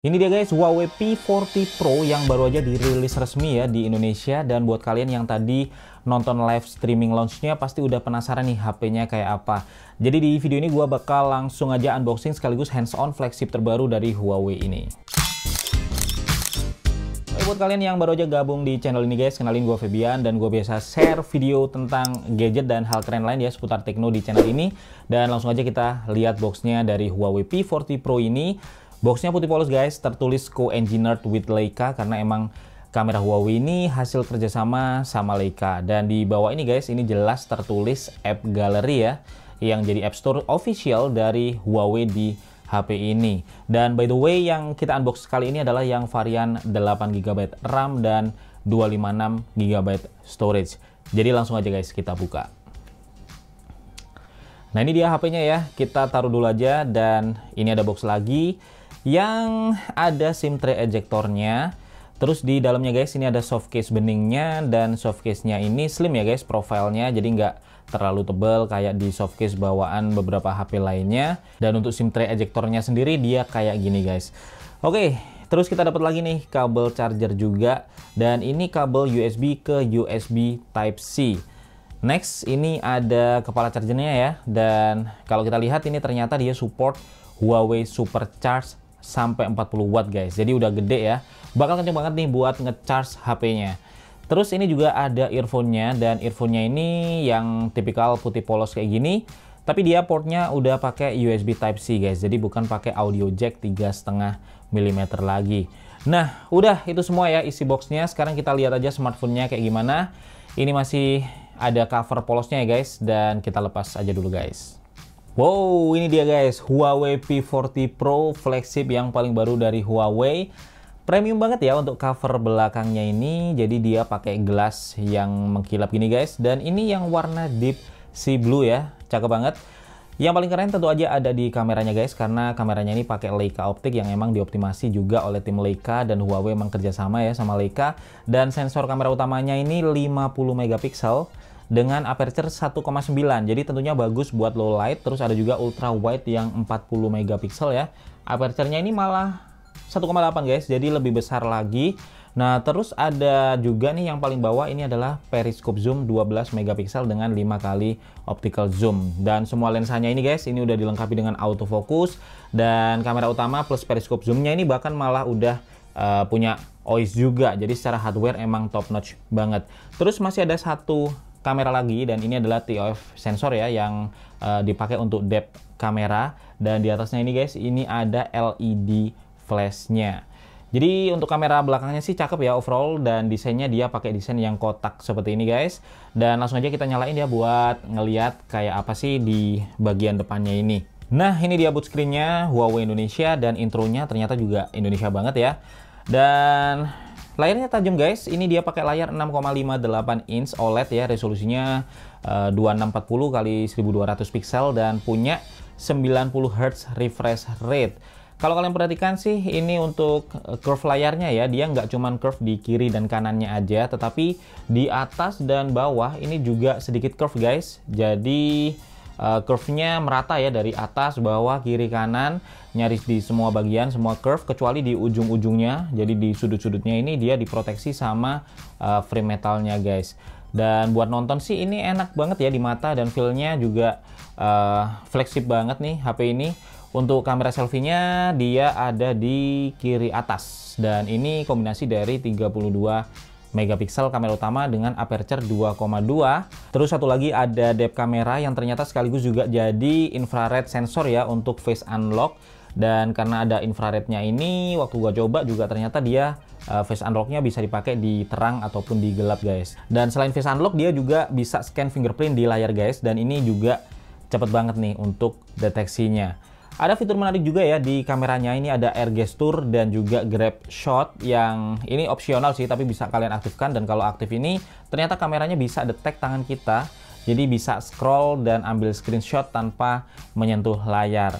Ini dia guys, Huawei P40 Pro yang baru aja dirilis resmi ya di Indonesia. Dan buat kalian yang tadi nonton live streaming launchnya pasti udah penasaran nih HP-nya kayak apa. Jadi di video ini gua bakal langsung aja unboxing sekaligus hands-on flagship terbaru dari Huawei ini. Buat kalian yang baru aja gabung di channel ini guys, kenalin gue Febian dan gue biasa share video tentang gadget dan hal keren lain ya seputar tekno di channel ini. Dan langsung aja kita lihat boxnya dari Huawei P40 Pro ini. Boxnya putih polos guys, tertulis co-engineered with Leica karena emang kamera Huawei ini hasil kerjasama sama Leica. Dan di bawah ini guys, ini jelas tertulis App Gallery ya, yang jadi App Store official dari Huawei di HP ini. Dan by the way, yang kita unbox kali ini adalah yang varian 8GB RAM dan 256GB storage. Jadi langsung aja guys kita buka. Nah ini dia HP-nya ya, kita taruh dulu aja. Dan ini ada box lagi yang ada SIM tray ejectornya. Terus di dalamnya guys ini ada soft case beningnya, dan soft case-nya ini slim ya guys profilnya, jadi nggak terlalu tebal kayak di soft case bawaan beberapa HP lainnya. Dan untuk SIM tray ejectornya sendiri dia kayak gini guys. Oke, terus kita dapat lagi nih kabel charger juga, dan ini kabel USB ke USB Type-C. Next ini ada kepala chargernya ya, dan kalau kita lihat ini ternyata dia support Huawei Supercharge sampai 40 watt guys, jadi udah gede ya, bakal kenceng banget nih buat ngecharge HP-nya. Terus ini juga ada earphone-nya, dan earphone-nya ini yang tipikal putih polos kayak gini, tapi dia portnya udah pakai USB Type-C guys, jadi bukan pakai audio jack 3,5 mm lagi. Nah udah itu semua ya isi boxnya. Sekarang kita lihat aja smartphone-nya kayak gimana. Ini masih ada cover polosnya ya guys, dan kita lepas aja dulu guys. Wow, ini dia guys, Huawei P40 Pro flagship yang paling baru dari Huawei. Premium banget ya untuk cover belakangnya ini. Jadi dia pakai gelas yang mengkilap gini guys. Dan ini yang warna deep sea blue ya, cakep banget. Yang paling keren tentu aja ada di kameranya guys, karena kameranya ini pakai Leica optik yang emang dioptimasi juga oleh tim Leica, dan Huawei emang kerjasama ya sama Leica. Dan sensor kamera utamanya ini 50 megapiksel dengan aperture 1,9, jadi tentunya bagus buat low light. Terus ada juga ultra wide yang 40 megapiksel ya, aperture-nya ini malah 1,8 guys, jadi lebih besar lagi. Nah terus ada juga nih yang paling bawah, ini adalah periscope zoom 12 megapiksel dengan 5 kali optical zoom. Dan semua lensanya ini guys, ini udah dilengkapi dengan autofocus, dan kamera utama plus periscope zoomnya ini bahkan malah udah punya OIS juga, jadi secara hardware emang top notch banget. Terus masih ada satu kamera lagi, dan ini adalah TOF sensor ya yang dipakai untuk depth kamera. Dan di atasnya ini guys, ini ada LED flashnya. Jadi untuk kamera belakangnya sih cakep ya overall, dan desainnya dia pakai desain yang kotak seperti ini guys. Dan langsung aja kita nyalain ya buat ngeliat kayak apa sih di bagian depannya ini. Nah ini dia boot screen-nya Huawei Indonesia, dan intronya ternyata juga Indonesia banget ya. Dan layarnya tajam guys, ini dia pakai layar 6,58 inch OLED ya, resolusinya 2640 x 1200 pixel, dan punya 90 Hz refresh rate. Kalau kalian perhatikan sih, ini untuk curve layarnya ya, dia nggak cuman curve di kiri dan kanannya aja, tetapi di atas dan bawah ini juga sedikit curve guys. Jadi curve-nya merata ya, dari atas, bawah, kiri, kanan, nyaris di semua bagian, semua curve, kecuali di ujung-ujungnya. Jadi di sudut-sudutnya ini dia diproteksi sama frame metalnya guys. Dan buat nonton sih ini enak banget ya di mata, dan feel-nya juga fleksibel banget nih HP ini. Untuk kamera selfie-nya dia ada di kiri atas, dan ini kombinasi dari 32 megapiksel kamera utama dengan aperture 2,2. Terus satu lagi ada depth kamera yang ternyata sekaligus juga jadi infrared sensor ya untuk face unlock. Dan karena ada infrarednya ini, waktu gua coba juga ternyata dia face unlocknya bisa dipakai di terang ataupun di gelap guys. Dan selain face unlock, dia juga bisa scan fingerprint di layar guys, dan ini juga cepet banget nih untuk deteksinya. Ada fitur menarik juga ya di kameranya, ini ada air gesture dan juga grab shot, yang ini opsional sih tapi bisa kalian aktifkan. Dan kalau aktif ini ternyata kameranya bisa detect tangan kita, jadi bisa scroll dan ambil screenshot tanpa menyentuh layar.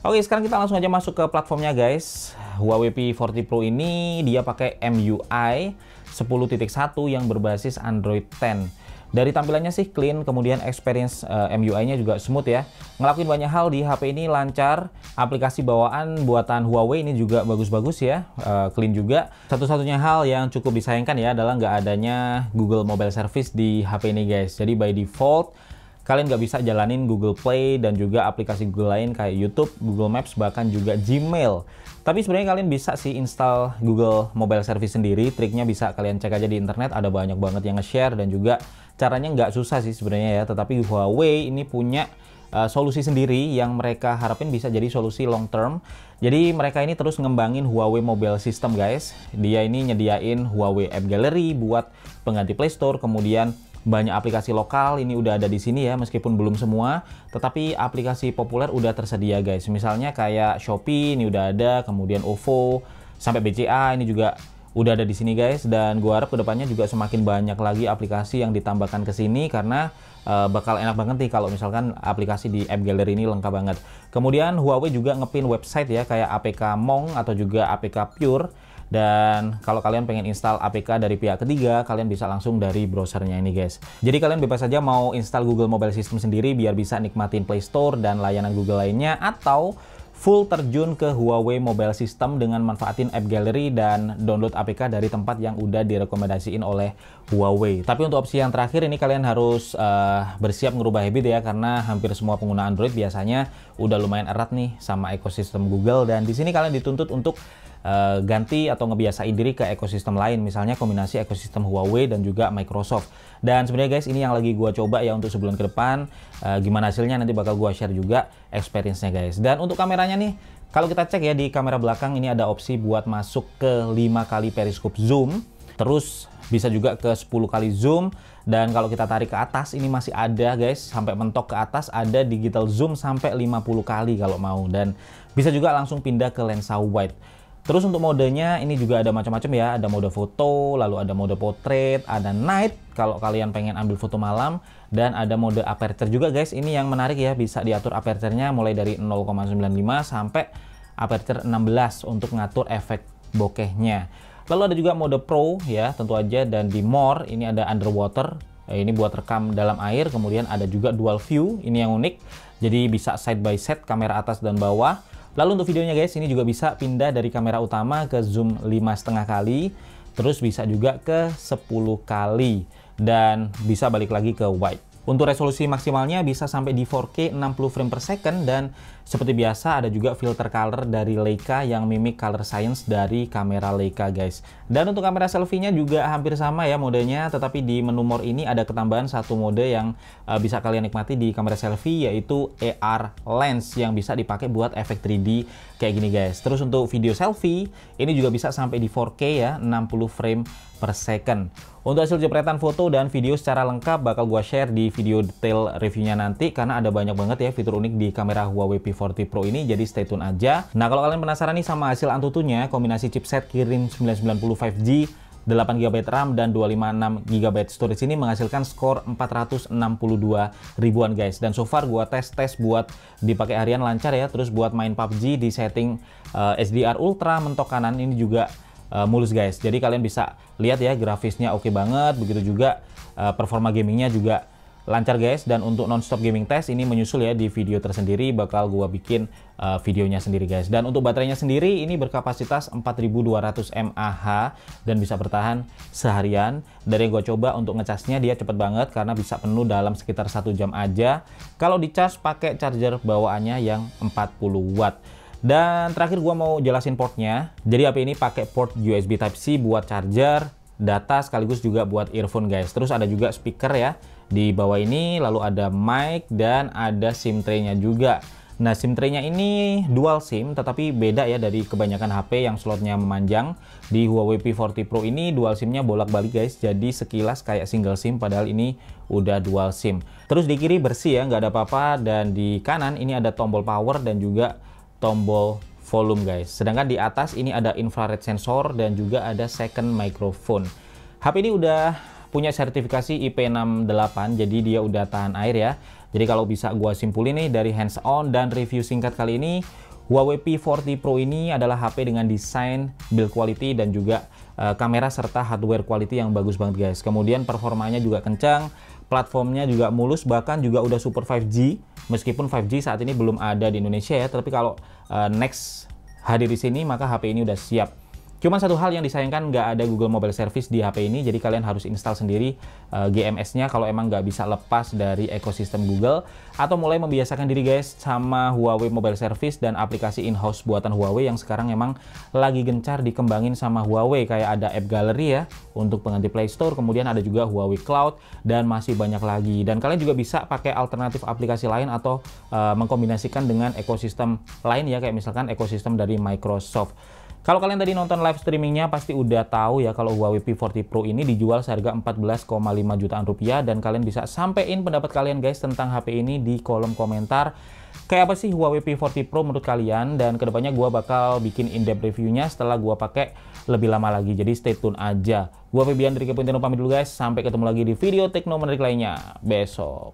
Oke, sekarang kita langsung aja masuk ke platformnya guys. Huawei P40 Pro ini dia pakai MIUI 10.1 yang berbasis Android 10. Dari tampilannya sih clean, kemudian experience MUI-nya juga smooth ya. Ngelakuin banyak hal di HP ini lancar. Aplikasi bawaan buatan Huawei ini juga bagus-bagus ya, clean juga. Satu-satunya hal yang cukup disayangkan ya adalah nggak adanya Google Mobile Service di HP ini guys. Jadi by default kalian nggak bisa jalanin Google Play dan juga aplikasi Google lain kayak YouTube, Google Maps, bahkan juga Gmail. Tapi sebenarnya kalian bisa sih install Google Mobile Service sendiri. Triknya bisa kalian cek aja di internet, ada banyak banget yang nge-share dan juga caranya nggak susah sih sebenarnya ya. Tetapi Huawei ini punya solusi sendiri yang mereka harapin bisa jadi solusi long term. Jadi mereka ini terus ngembangin Huawei Mobile System guys. Dia ini nyediain Huawei App Gallery buat pengganti Play Store, kemudian banyak aplikasi lokal ini udah ada di sini ya, meskipun belum semua, tetapi aplikasi populer udah tersedia guys. Misalnya kayak Shopee ini udah ada, kemudian OVO, sampai BCA ini juga udah ada di sini guys. Dan gua harap kedepannya juga semakin banyak lagi aplikasi yang ditambahkan ke sini karena bakal enak banget nih kalau misalkan aplikasi di App Gallery ini lengkap banget. Kemudian Huawei juga ngepin website ya kayak APK Monk atau juga APK Pure. Dan kalau kalian pengen install APK dari pihak ketiga, kalian bisa langsung dari browsernya ini guys. Jadi kalian bebas saja mau install Google Mobile System sendiri biar bisa nikmatin Play Store dan layanan Google lainnya, atau full terjun ke Huawei Mobile System dengan manfaatin App Gallery dan download APK dari tempat yang udah direkomendasiin oleh Huawei. Tapi untuk opsi yang terakhir ini kalian harus bersiap ngerubah habit ya, karena hampir semua pengguna Android biasanya udah lumayan erat nih sama ekosistem Google, dan di sini kalian dituntut untuk ganti atau ngebiasain diri ke ekosistem lain, misalnya kombinasi ekosistem Huawei dan juga Microsoft. Dan sebenarnya guys, ini yang lagi gua coba ya untuk sebulan ke depan. Gimana hasilnya nanti bakal gua share juga experience-nya guys. Dan untuk kameranya nih, kalau kita cek ya di kamera belakang ini ada opsi buat masuk ke 5 kali periscope zoom, terus bisa juga ke 10 kali zoom, dan kalau kita tarik ke atas ini masih ada guys, sampai mentok ke atas ada digital zoom sampai 50 kali kalau mau, dan bisa juga langsung pindah ke lensa wide. Terus untuk modenya ini juga ada macam-macam ya, ada mode foto, lalu ada mode portrait, ada night kalau kalian pengen ambil foto malam, dan ada mode aperture juga guys. Ini yang menarik ya, bisa diatur aperture-nya mulai dari 0,95 sampai aperture 16 untuk ngatur efek bokehnya. Lalu ada juga mode pro ya tentu aja, dan di more ini ada underwater, ini buat rekam dalam air, kemudian ada juga dual view, ini yang unik, jadi bisa side by side kamera atas dan bawah. Lalu untuk videonya guys, ini juga bisa pindah dari kamera utama ke zoom 5,5 kali, terus bisa juga ke 10 kali, dan bisa balik lagi ke wide. Untuk resolusi maksimalnya bisa sampai di 4K 60 frame per second, dan seperti biasa ada juga filter color dari Leica yang mimik color science dari kamera Leica guys. Dan untuk kamera selfie-nya juga hampir sama ya modenya, tetapi di menu more ini ada ketambahan satu mode yang bisa kalian nikmati di kamera selfie, yaitu AR lens yang bisa dipakai buat efek 3D kayak gini guys. Terus untuk video selfie ini juga bisa sampai di 4K ya, 60 frame per second. Untuk hasil jepretan foto dan video secara lengkap bakal gua share di video detail reviewnya nanti, karena ada banyak banget ya fitur unik di kamera Huawei P40 Pro ini, jadi stay tune aja. Nah kalau kalian penasaran nih sama hasil antutunya, kombinasi chipset Kirin 990 5G, 8GB RAM dan 256GB storage ini menghasilkan skor 462 ribuan guys. Dan so far gua tes buat dipakai harian lancar ya, terus buat main PUBG di setting HDR Ultra mentok kanan ini juga mulus guys. Jadi kalian bisa lihat ya grafisnya oke banget, begitu juga performa gamingnya juga lancar guys. Dan untuk non-stop gaming test ini menyusul ya di video tersendiri, bakal gua bikin videonya sendiri guys. Dan untuk baterainya sendiri ini berkapasitas 4200 mAh dan bisa bertahan seharian. Dari yang gua coba untuk ngecasnya dia cepet banget karena bisa penuh dalam sekitar 1 jam aja kalau dicas pakai charger bawaannya yang 40 watt. Dan terakhir gua mau jelasin portnya. Jadi HP ini pakai port USB Type-C buat charger, data, sekaligus juga buat earphone guys. Terus ada juga speaker ya di bawah ini, lalu ada mic dan ada SIM tray-nya juga. Nah SIM tray-nya ini dual SIM, tetapi beda ya dari kebanyakan HP yang slotnya memanjang. Di Huawei P40 Pro ini dual SIM-nya bolak-balik guys, jadi sekilas kayak single SIM padahal ini udah dual SIM. Terus di kiri bersih ya, nggak ada apa-apa, dan di kanan ini ada tombol power dan juga tombol volume guys. Sedangkan di atas ini ada infrared sensor dan juga ada second microphone. HP ini udah punya sertifikasi IP68, jadi dia udah tahan air ya. Jadi kalau bisa gua simpulin nih dari hands on dan review singkat kali ini, Huawei P40 Pro ini adalah HP dengan desain, build quality, dan juga kamera serta hardware quality yang bagus banget guys. Kemudian performanya juga kencang, platformnya juga mulus, bahkan juga udah support 5G. Meskipun 5G saat ini belum ada di Indonesia ya, tapi kalau next hadir di sini maka HP ini udah siap. Cuma satu hal yang disayangkan, nggak ada Google Mobile Service di HP ini, jadi kalian harus install sendiri GMS-nya kalau emang nggak bisa lepas dari ekosistem Google, atau mulai membiasakan diri guys sama Huawei Mobile Service dan aplikasi in-house buatan Huawei yang sekarang emang lagi gencar dikembangin sama Huawei, kayak ada App Gallery ya untuk pengganti Play Store, kemudian ada juga Huawei Cloud, dan masih banyak lagi. Dan kalian juga bisa pakai alternatif aplikasi lain atau mengkombinasikan dengan ekosistem lain ya, kayak misalkan ekosistem dari Microsoft. Kalau kalian tadi nonton live streamingnya pasti udah tahu ya kalau Huawei P40 Pro ini dijual seharga 14,5 jutaan rupiah, dan kalian bisa sampein pendapat kalian guys tentang HP ini di kolom komentar. Kayak apa sih Huawei P40 Pro menurut kalian, dan kedepannya gua bakal bikin in-depth reviewnya setelah gua pakai lebih lama lagi, jadi stay tune aja. Gua Febian dari Kepointino pamit dulu guys, sampai ketemu lagi di video tekno menarik lainnya besok.